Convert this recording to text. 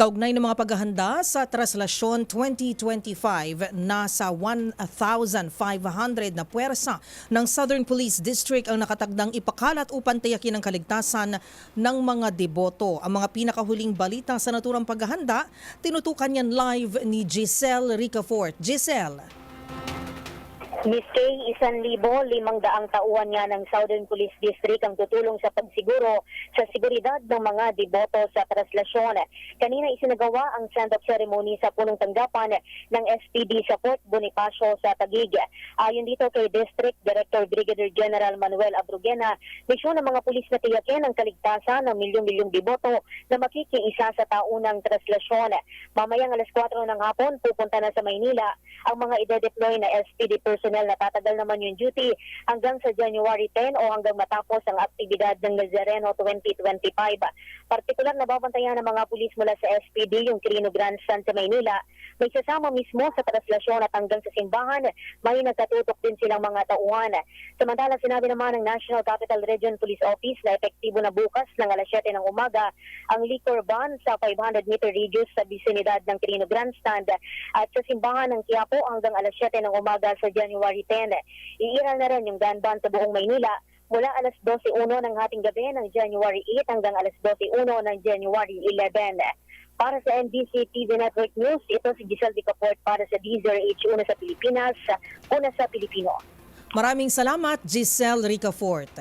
Kaugnay ng mga paghahanda sa Traslasyon 2025, nasa 1,500 na puwersa ng Southern Police District ang nakatagdang ipakalat upang tiyakin ang kaligtasan ng mga deboto. Ang mga pinakahuling balita sa naturang paghahanda, tinutukan yan live ni Giselle Ricafort. Giselle. Miss Kay, 1,500 tauhan nga ng Southern Police District ang tutulong sa pagsiguro sa seguridad ng mga deboto sa traslasyon. Kanina isinagawa ang send-off ceremony sa punong tanggapan ng SPD sa Fort Bonifacio sa Taguig. Ayon dito kay District Director Brigadier General Manuel Abrugena, misyon ng mga pulis na tiyakin ang kaligtasan ng milyong-milyong deboto na makikiisa sa taunang traslasyon. Mamayang alas 4 ng hapon, pupunta na sa Maynila ang mga ide-deploy na SPD personnel na tatagal naman yung duty hanggang sa January 10 o hanggang matapos ang aktibidad ng Nazareno 2025. Partikular na babantayan ng mga pulis mula sa SPD yung Quirino Grandstand sa Maynila. May sasama mismo sa traslasyon at hanggang sa simbahan, may nagkatutok din silang mga tauhan. Samantala, sinabi naman ng National Capital Region Police Office na epektibo na bukas ng alas 7 ng umaga ang liquor ban sa 500-meter radius sa bisinidad ng Quirino Grandstand at sa simbahan ng Quiapo hanggang alas 7 ng umaga sa January 10. Iiral na rin yung gun ban sa buong Maynila mula alas 12:01 ng hating gabi ng January 8 hanggang alas 12:01 ng January 11. Para sa NBC TV Network News, ito si Giselle Ricafort para sa DZRH, una sa Pilipinas, una sa Pilipino. Maraming salamat, Giselle Ricafort.